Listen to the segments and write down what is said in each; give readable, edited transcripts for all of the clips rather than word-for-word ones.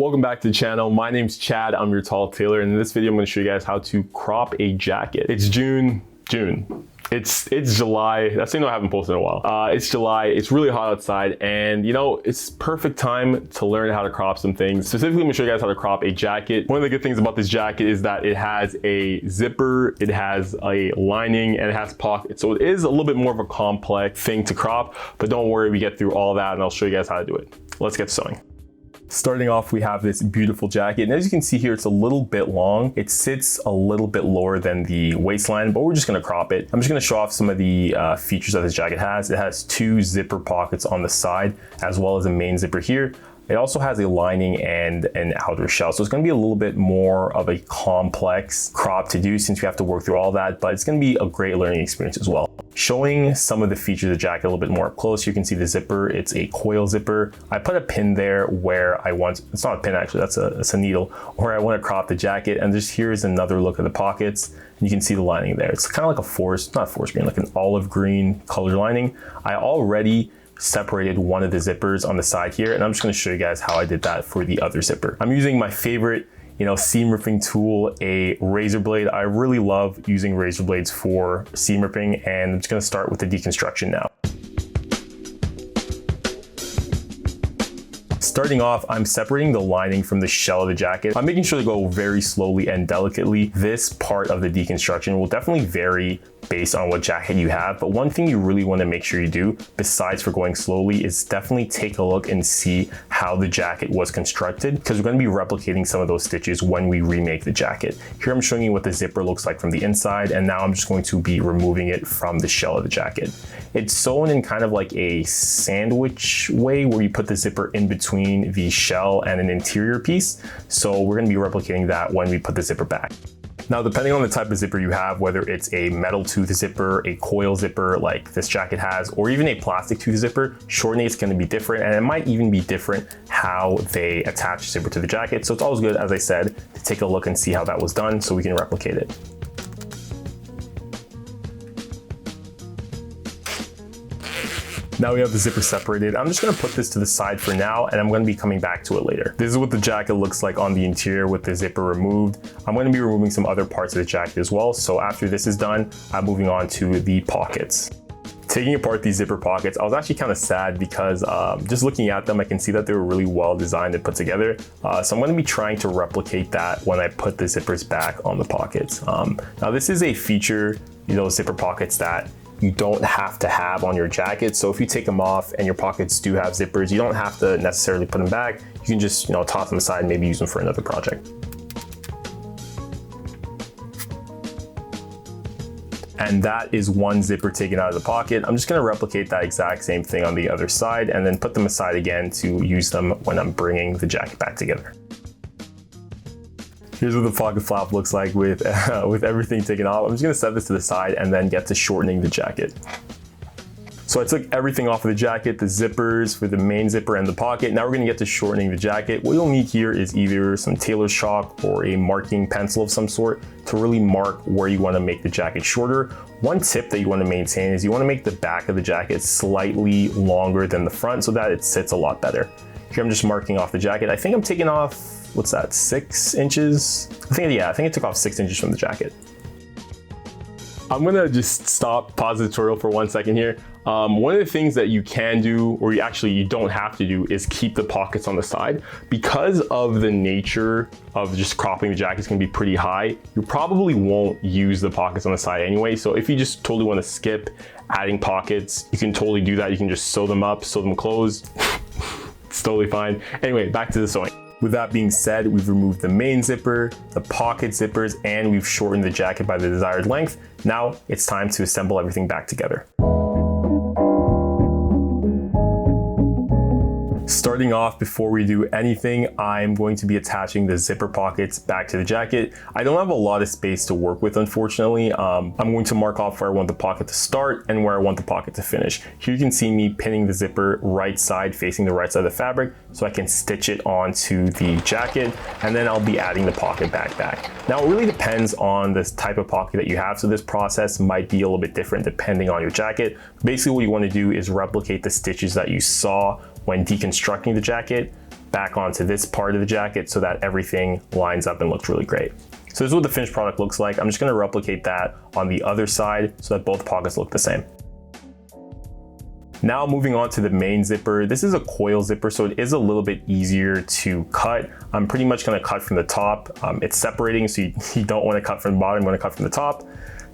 Welcome back to the channel. My name's Chad. I'm your Tall Tailor, and in this video I'm going to show you guys how to crop a jacket. It's June. It's July. That's something I haven't posted in a while. It's July. It's really hot outside, and you know, it's perfect time to learn how to crop some things. Specifically, I'm gonna show you guys how to crop a jacket. One of the good things about this jacket is that it has a zipper, it has a lining, and it has pockets. So it is a little bit more of a complex thing to crop, but don't worry, we get through all that and I'll show you guys how to do it. Let's get sewing. Starting off, we have this beautiful jacket, and as you can see here, it's a little bit long. It sits a little bit lower than the waistline, but we're just gonna crop it. I'm just gonna show off some of the features that this jacket has. It has two zipper pockets on the side, as well as a main zipper here. It also has a lining and an outer shell. So it's gonna be a little bit more of a complex crop to do since we have to work through all that, but it's gonna be a great learning experience as well. Showing some of the features of the jacket a little bit more up close, you can see the zipper, it's a coil zipper. I put a pin there where I want, it's not a pin actually, that's a needle, where I wanna crop the jacket, and just here's another look at the pockets. And you can see the lining there. It's kind of like a not forest green, like an olive green colored lining. I already separated one of the zippers on the side here, and I'm just gonna show you guys how I did that for the other zipper. I'm using my favorite, seam ripping tool, a razor blade. I really love using razor blades for seam ripping, and I'm just gonna start with the deconstruction now. Starting off, I'm separating the lining from the shell of the jacket. I'm making sure to go very slowly and delicately. This part of the deconstruction will definitely vary based on what jacket you have, but one thing you really want to make sure you do, besides for going slowly, is definitely take a look and see how the jacket was constructed, because we're going to be replicating some of those stitches when we remake the jacket. Here I'm showing you what the zipper looks like from the inside, and now I'm just going to be removing it from the shell of the jacket. It's sewn in kind of like a sandwich way where you put the zipper in between the shell and an interior piece. So we're going to be replicating that when we put the zipper back. Now, depending on the type of zipper you have, whether it's a metal tooth zipper, a coil zipper like this jacket has, or even a plastic tooth zipper, shortening is going to be different, and it might even be different how they attach the zipper to the jacket. So it's always good, as I said, to take a look and see how that was done so we can replicate it. Now we have the zipper separated. I'm just gonna put this to the side for now, and I'm gonna be coming back to it later. This is what the jacket looks like on the interior with the zipper removed. I'm gonna be removing some other parts of the jacket as well. So after this is done, I'm moving on to the pockets. Taking apart these zipper pockets, I was actually kind of sad because just looking at them, I can see that they were really well designed and put together. So I'm gonna be trying to replicate that when I put the zippers back on the pockets. Now this is a feature, zipper pockets that you don't have to have on your jacket. So if you take them off and your pockets do have zippers, you don't have to necessarily put them back. You can just toss them aside and maybe use them for another project. And that is one zipper taken out of the pocket. I'm just gonna replicate that exact same thing on the other side and then put them aside again to use them when I'm bringing the jacket back together. Here's what the pocket flap looks like with everything taken off. I'm just gonna set this to the side and then get to shortening the jacket. So I took everything off of the jacket, the zippers for the main zipper and the pocket. Now we're gonna get to shortening the jacket. What you'll need here is either some tailor's chalk or a marking pencil of some sort to really mark where you wanna make the jacket shorter. One tip that you wanna maintain is you wanna make the back of the jacket slightly longer than the front so that it sits a lot better. Here I'm just marking off the jacket. I think I'm taking off, what's that, 6 inches? I think I took off 6 inches from the jacket. I'm gonna just pause the tutorial for 1 second here. One of the things that you can do, or you don't have to do, is keep the pockets on the side. Because of the nature of just cropping the jacket, it's gonna be pretty high. You probably won't use the pockets on the side anyway. So if you just totally wanna skip adding pockets, you can totally do that. You can just sew them up, sew them closed. It's totally fine. Anyway, back to the sewing. With that being said, we've removed the main zipper, the pocket zippers, and we've shortened the jacket by the desired length. Now it's time to assemble everything back together. Starting off, before we do anything, I'm going to be attaching the zipper pockets back to the jacket. I don't have a lot of space to work with, unfortunately. I'm going to mark off where I want the pocket to start and where I want the pocket to finish. Here you can see me pinning the zipper right side, facing the right side of the fabric, so I can stitch it onto the jacket, and then I'll be adding the pocket back. Now, it really depends on this type of pocket that you have, so this process might be a little bit different depending on your jacket. Basically, what you want to do is replicate the stitches that you saw when deconstructing the jacket back onto this part of the jacket so that everything lines up and looks really great. So this is what the finished product looks like. I'm just gonna replicate that on the other side so that both pockets look the same. Now moving on to the main zipper. This is a coil zipper, so it is a little bit easier to cut. I'm pretty much gonna cut from the top. It's separating, so you don't wanna cut from the bottom, you wanna cut from the top.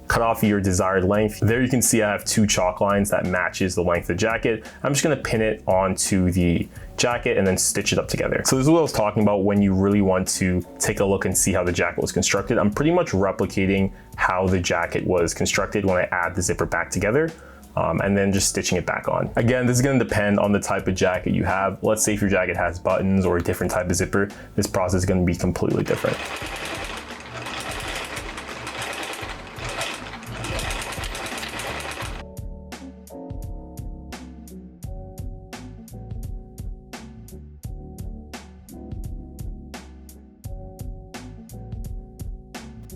Cut off your desired length. There you can see I have 2 chalk lines that matches the length of the jacket. I'm just gonna pin it onto the jacket and then stitch it up together. So this is what I was talking about when you really want to take a look and see how the jacket was constructed. I'm pretty much replicating how the jacket was constructed when I add the zipper back together. And then just stitching it back on. Again, this is gonna depend on the type of jacket you have. Let's say if your jacket has buttons or a different type of zipper, this process is gonna be completely different.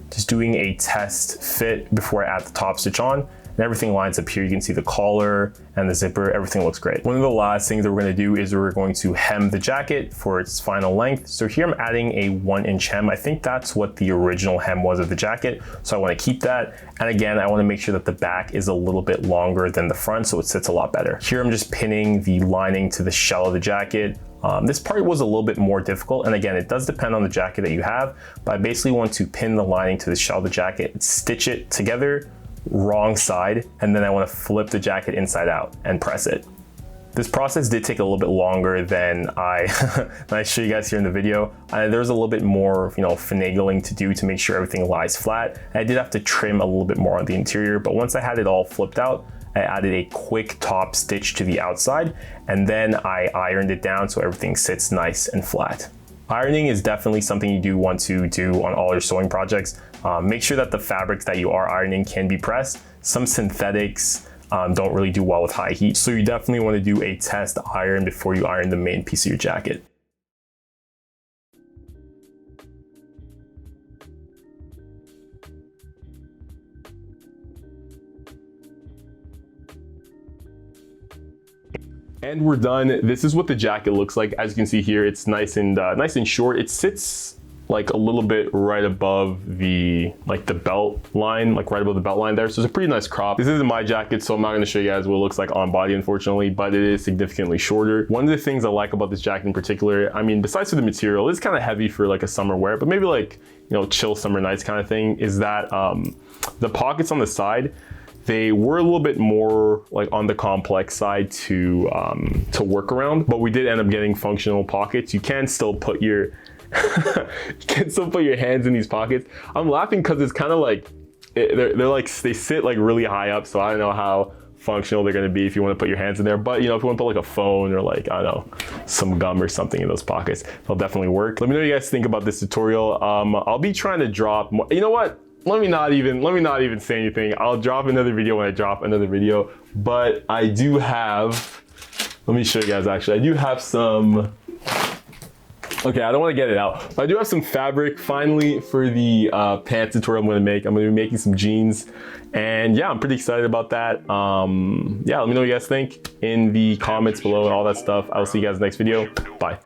Just doing a test fit before I add the top stitch on. And everything lines up here. You can see the collar and the zipper, everything looks great. One of the last things that we're gonna do is we're going to hem the jacket for its final length. So here I'm adding a 1-inch hem. I think that's what the original hem was of the jacket. So I wanna keep that. And again, I wanna make sure that the back is a little bit longer than the front so it sits a lot better. Here I'm just pinning the lining to the shell of the jacket. This part was a little bit more difficult, and again, it does depend on the jacket that you have, but I basically want to pin the lining to the shell of the jacket, stitch it together, wrong side, and then I want to flip the jacket inside out and press it. This process did take a little bit longer than I show you guys here in the video. There's a little bit more, finagling to do to make sure everything lies flat. I did have to trim a little bit more on the interior, but once I had it all flipped out, I added a quick top stitch to the outside, and then I ironed it down so everything sits nice and flat. Ironing is definitely something you do want to do on all your sewing projects. Make sure that the fabrics that you are ironing can be pressed. Some synthetics don't really do well with high heat, so you definitely want to do a test iron before you iron the main piece of your jacket. And we're done. This is what the jacket looks like. As you can see here, it's nice and short. It sits like a little bit right above the belt line, like right above the belt line there. So it's a pretty nice crop. This isn't my jacket, so I'm not gonna show you guys what it looks like on body, unfortunately, but it is significantly shorter. One of the things I like about this jacket in particular, I mean, besides for the material, it's kind of heavy for like a summer wear, but maybe like, chill summer nights kind of thing, is that the pockets on the side, they were a little bit more like on the complex side to work around, but we did end up getting functional pockets. You can still put your hands in these pockets. I'm laughing because it's kind of like they sit like really high up, so I don't know how functional they're going to be if you want to put your hands in there. But if you want to put like a phone or like, I don't know, some gum or something in those pockets, they'll definitely work. Let me know what you guys think about this tutorial. I'll be trying to drop more. You know what? Let me not even say anything. I'll drop another video when I drop another video, but I do have, let me show you guys actually. I do have some, okay, I don't want to get it out, but I do have some fabric finally for the pants tutorial I'm going to make. I'm going to be making some jeans, and yeah, I'm pretty excited about that. Yeah, let me know what you guys think in the comments below and all that stuff. I will see you guys next video. Bye.